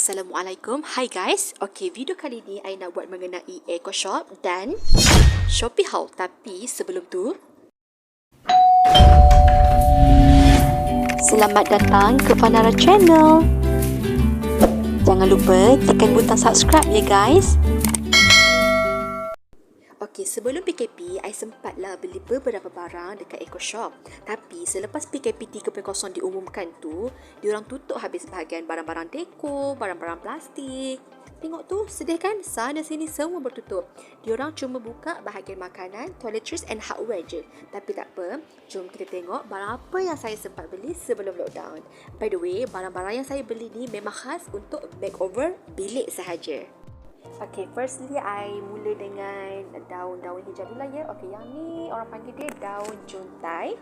Assalamualaikum. Hai guys. Okey, video kali ni I nak buat mengenai Decor Shop dan Shopee haul. Tapi sebelum tu, selamat datang ke Panara Channel. Jangan lupa tekan butang subscribe ya guys. Okey, sebelum PKP, I sempatlah beli beberapa barang dekat Decor Shop. Tapi selepas PKP 3.0 diumumkan tu, diorang tutup habis bahagian barang-barang dekor, barang-barang plastik. Tengok tu, sedih kan? Sana sini semua bertutup. Diorang cuma buka bahagian makanan, toiletries and hardware je. Tapi tak apa, jom kita tengok barang apa yang saya sempat beli sebelum lockdown. By the way, barang-barang yang saya beli ni memang khas untuk makeover bilik sahaja. Okay, firstly I mula dengan daun-daun hijau dulu lah ya. Okay, yang ni orang panggil dia daun juntai.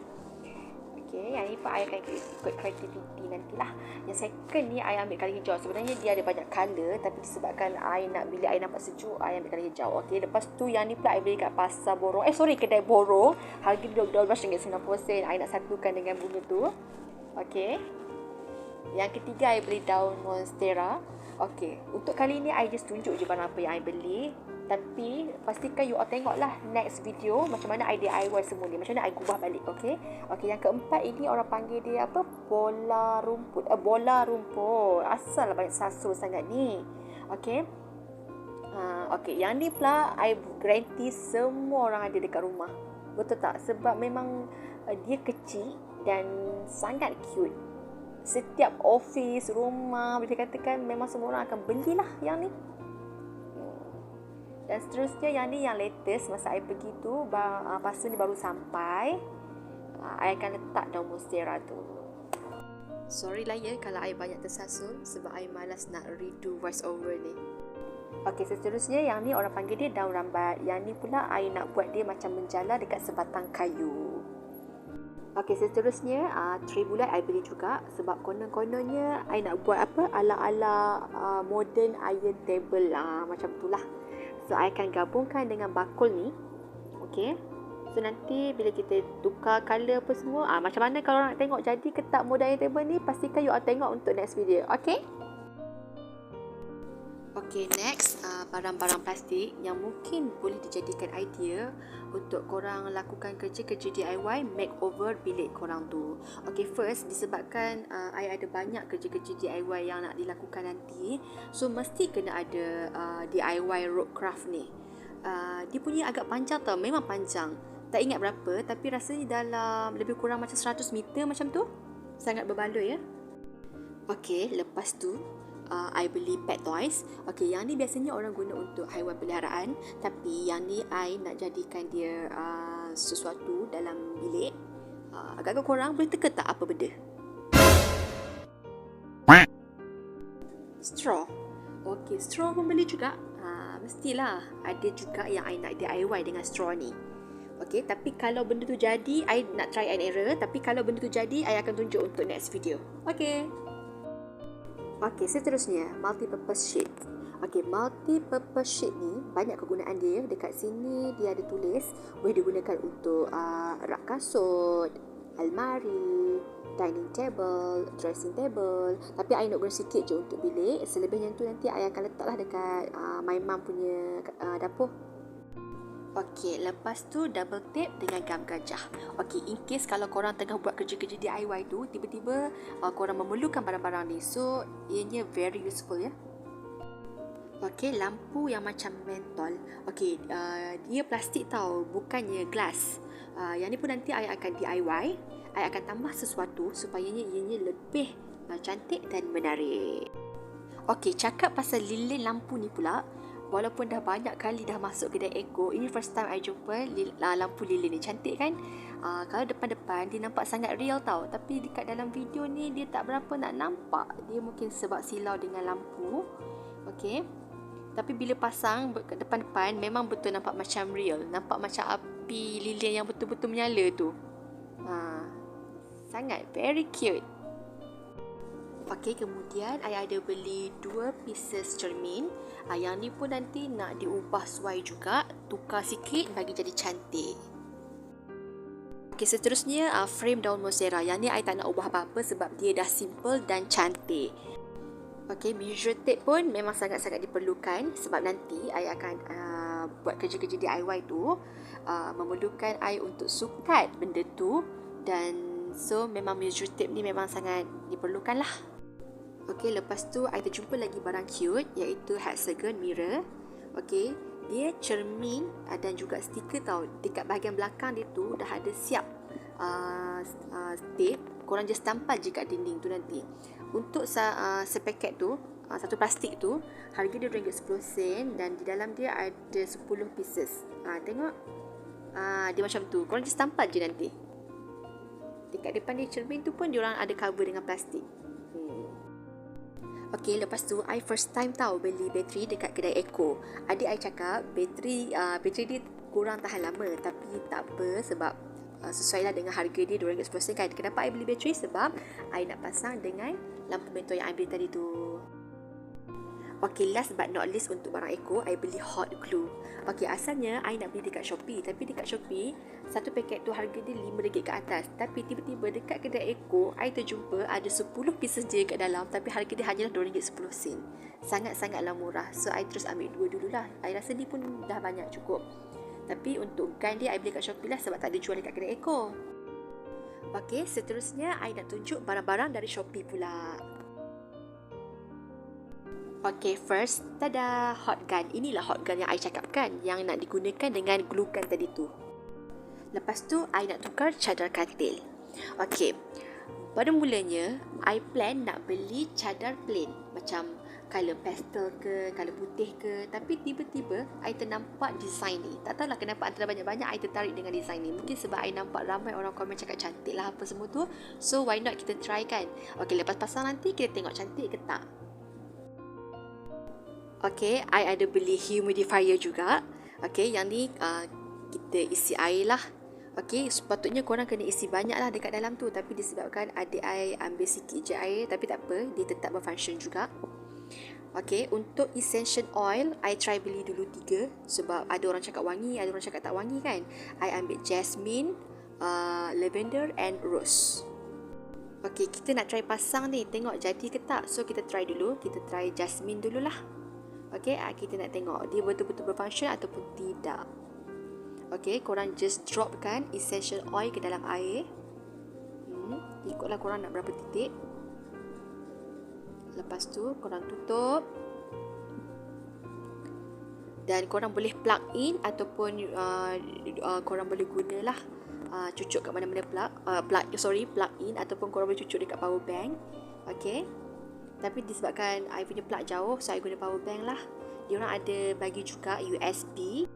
Okay, yang ni pun I akan ikut kreativiti nantilah. Yang second ni I ambil colour hijau. Sebenarnya dia ada banyak colour, tapi disebabkan I nak bila I nampak sejuk, I ambil colour hijau. Okay, lepas tu yang ni pula I beli kat pasar borong. Kedai borong. Harga RM12.90. I nak satukan dengan bunga tu. Okay. Yang ketiga I beli daun monstera. Okay, untuk kali ni I just tunjuk je barang apa yang I beli. Tapi pastikan you all tengoklah next video macam mana I DIY semua ni, macam mana I gubah balik. Okay, yang keempat ini orang panggil dia apa? Bola rumput. Asal banyak sasul sangat ni. Okay. Okay, yang ni pula I guarantee semua orang ada dekat rumah. Betul tak? Sebab memang dia kecil dan sangat cute. Setiap office, rumah, boleh katakan memang semua orang akan belilah yang ni. Dan seterusnya yang ni yang latest masa I pergi tu, pasu ni baru sampai. I akan letak daun monstera tu. Sorry lah ya kalau I banyak tersasul sebab I malas nak redo voice over ni. Okay, seterusnya yang ni orang panggil dia daun rambat. Yang ni pula I nak buat dia macam menjala dekat sebatang kayu. Okey, seterusnya tray bulat I beli juga sebab konon-kononnya I nak buat apa ala-ala modern iron table macam itulah. So I akan gabungkan dengan bakul ni. Okey. So nanti bila kita tukar color apa semua, macam mana kalau nak tengok jadi ke tak modern iron table ni, pastikan you all tengok untuk next video. Okey? Okay, next barang-barang plastik yang mungkin boleh dijadikan idea untuk korang lakukan kerja-kerja DIY makeover bilik korang tu. Okay, first disebabkan I ada banyak kerja-kerja DIY yang nak dilakukan nanti, so mesti kena ada DIY road craft ni. Dia punya agak panjang tau, memang panjang. Tak ingat berapa, tapi rasanya dalam lebih kurang macam 100 meter macam tu. Sangat berbaloi ya. Okay, lepas tu I beli pet toys. Okay, yang ni biasanya orang guna untuk haiwan peliharaan, tapi yang ni I nak jadikan dia sesuatu dalam bilik. Agak-agak korang boleh teka tak apa benda? Straw. Okay, straw pun beli juga. Mestilah ada juga yang I nak DIY dengan straw ni. Okay, tapi kalau benda tu jadi, I nak try and error. Tapi kalau benda tu jadi, I akan tunjuk untuk next video. Okay. Okey, seterusnya multi-purpose sheet. Okey, multi-purpose sheet ni banyak kegunaan dia. Dekat sini dia ada tulis boleh digunakan untuk rak kasut, almari, dining table, dressing table. Tapi I nak guna sikit je untuk bilik. Selebihnya tu nanti I akan letaklah dekat my mum punya dapur. Okey, lepas tu double tape dengan gam gajah. Okey, in case kalau korang tengah buat kerja-kerja DIY tu, tiba-tiba korang memerlukan barang-barang ni. So, ianya very useful ya. Okey, lampu yang macam mentol. Okey, dia plastik tau, bukannya glass. Yang ni pun nanti I akan DIY. I akan tambah sesuatu supaya ianya lebih cantik dan menarik. Okey, cakap pasal lilin lampu ni pula. Walaupun dah banyak kali dah masuk kedai Decor, ini first time I jumpa lampu lilin ni. Cantik kan? Kalau depan-depan dia nampak sangat real tau, tapi dekat dalam video ni dia tak berapa nak nampak. Dia mungkin sebab silau dengan lampu. Okey. Tapi bila pasang depan-depan memang betul nampak macam real. Nampak macam api lilin yang betul-betul menyala tu. Sangat very cute. Okey, kemudian I ada beli 2 pieces cermin. Yang ni pun nanti nak diubah suai juga, tukar sikit bagi jadi cantik. Okey, seterusnya frame daun monstera. Yang ni I tak nak ubah apa-apa sebab dia dah simple dan cantik. Okey, measure tape pun memang sangat-sangat diperlukan sebab nanti I akan buat kerja-kerja DIY tu, memerlukan I untuk sukat benda tu, dan so memang measure tape ni memang sangat diperlukan lah. Okey, lepas tu I terjumpa lagi barang cute iaitu hexagon mirror. Okey, dia cermin dan juga stiker tau. Dekat bahagian belakang dia tu dah ada siap tape. Korang just tampal je kat dinding tu nanti. Untuk sepaket tu, satu plastik tu, harga dia RM2.10 dan di dalam dia ada 10 pieces. Tengok. Dia macam tu. Korang just tampal je nanti. Dekat depan dia cermin tu pun diorang ada cover dengan plastik. Okey, lepas tu I first time tahu beli bateri dekat kedai Eco. Adik I cakap bateri dia kurang tahan lama, tapi tak apa sebab sesuai lah dengan harga dia RM2.10 kan. Kenapa I beli bateri? Sebab I nak pasang dengan lampu mentol yang I beli tadi tu. Okey, last but not least untuk barang Eco, I beli hot glue. Okey, asalnya I nak beli dekat Shopee, tapi dekat Shopee satu paket tu harga dia RM5 ke atas. Tapi tiba-tiba dekat kedai Eco, I terjumpa ada 10 pieces je kat dalam, tapi harga dia hanyalah RM2.10. Sangat-sangatlah murah. So I terus ambil dua dululah. I rasa ni pun dah banyak cukup. Tapi untuk gun dia I beli kat Shopee lah sebab tak ada jual dekat kedai Eco. Okey, seterusnya I nak tunjuk barang-barang dari Shopee pula. Okey, first, tada, hot gun. Inilah hot gun yang I cakapkan, yang nak digunakan dengan glue gun tadi tu. Lepas tu, I nak tukar cadar katil. Okey, pada mulanya, I plan nak beli cadar plain. Macam colour pastel ke, colour putih ke. Tapi tiba-tiba, I ternampak design ni. Tak tahulah kenapa antara banyak-banyak I tertarik dengan design ni. Mungkin sebab I nampak ramai orang komen cakap cantik lah apa semua tu. So, why not kita try kan? Okey, lepas pasang nanti, kita tengok cantik ke tak. Okey, I ada beli humidifier juga. Okey, yang ni kita isi air lah. Okey, sepatutnya korang kena isi banyak lah dekat dalam tu. Tapi disebabkan adik I ambil sikit je air, tapi tak apa, dia tetap berfunction juga. Okey, untuk essential oil, I try beli dulu 3. Sebab ada orang cakap wangi, ada orang cakap tak wangi kan. I ambil jasmine, lavender and rose. Okey, kita nak try pasang ni, tengok jadi ke tak. So, kita try dulu, kita try jasmine dululah. Okey, kita nak tengok dia betul-betul berfunction ataupun tidak. Okey, korang just dropkan essential oil ke dalam air. Ikutlah korang nak berapa titik. Lepas tu, korang tutup. Dan korang boleh plug in ataupun korang boleh gunalah cucuk kat mana-mana plug in ataupun korang boleh cucuk dekat power bank. Okey. Tapi disebabkan I punya plug jauh, so I guna power bank lah. Diorang ada bagi juga USB.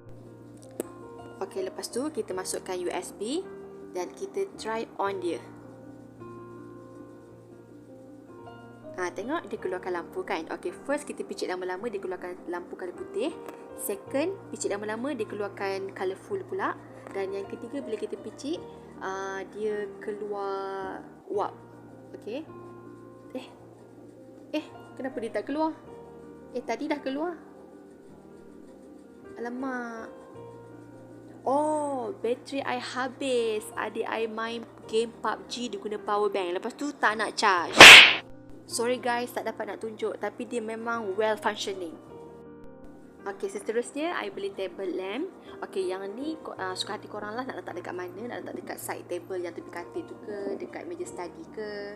Okey, lepas tu kita masukkan USB dan kita try on dia. Tengok dia keluarkan lampu kan. Okey, first kita picit lama-lama dia keluarkan lampu colour putih. Second, picit lama-lama dia keluarkan colourful pula. Dan yang ketiga, bila kita picit, dia keluar wap. Okey. Kenapa dia tak keluar? Tadi dah keluar. Alamak. Oh, bateri I habis. Adik I main game PUBG dia guna power bank. Lepas tu tak nak charge. Sorry guys, tak dapat nak tunjuk. Tapi dia memang well functioning. Okey, seterusnya I beli table lamp. Okey, yang ni suka hati korang lah nak letak dekat mana. Nak letak dekat side table yang tepi katil tu ke, dekat meja study ke.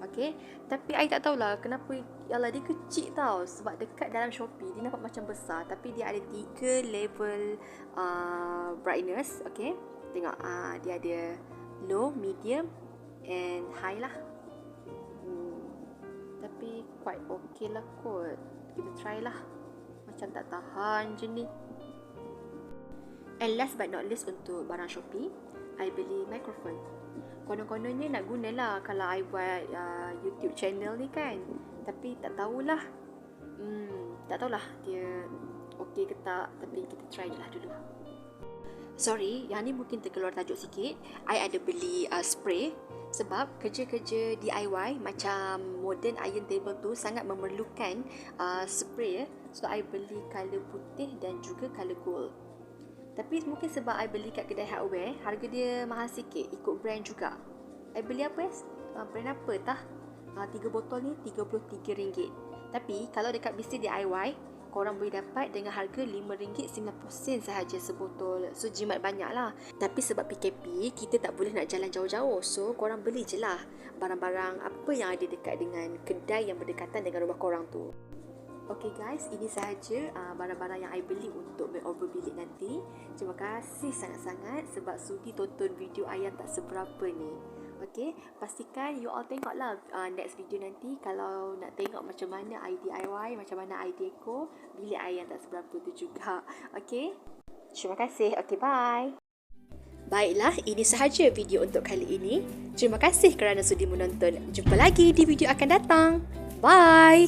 Okey, tapi I tak tahulah kenapa. Yalah, dia kecil tau. Sebab dekat dalam Shopee dia nampak macam besar, tapi dia ada 3 level brightness. Okey, tengok dia ada low, medium and high lah. Tapi quite okay lah kot. Kita try lah. Macam tak tahan je ni. And last but not least untuk barang Shopee, I beli microphone. Konon-kononnya nak gunalah kalau I buat YouTube channel ni kan. Tapi tak tahulah. Tak tahulah dia okey ke tak. Tapi kita try je lah dulu. Sorry, yang ni mungkin terkeluar tajuk sikit. I ada beli spray. Sebab kerja-kerja DIY macam modern iron table tu sangat memerlukan spray. So I beli colour putih dan juga colour gold. Tapi mungkin sebab I beli kat kedai hardware, harga dia mahal sikit, ikut brand juga. I beli apa brand apa tah? 3 botol ni RM33. Tapi kalau dekat bisnis DIY, korang boleh dapat dengan harga RM5.90 sahaja sebotol. So jimat banyak lah. Tapi sebab PKP, kita tak boleh nak jalan jauh-jauh. So korang beli je lah barang-barang apa yang ada dekat dengan kedai yang berdekatan dengan rumah korang tu. Okay guys, ini sahaja barang-barang yang I beli untuk makeover bilik nanti. Terima kasih sangat-sangat sebab sudi tonton video I yang tak seberapa ni. Okay, pastikan you all tengoklah next video nanti kalau nak tengok macam mana I DIY, macam mana I Decor bilik I yang tak seberapa tu juga. Okay, terima kasih. Okay, bye. Baiklah, ini sahaja video untuk kali ini. Terima kasih kerana sudi menonton. Jumpa lagi di video akan datang. Bye.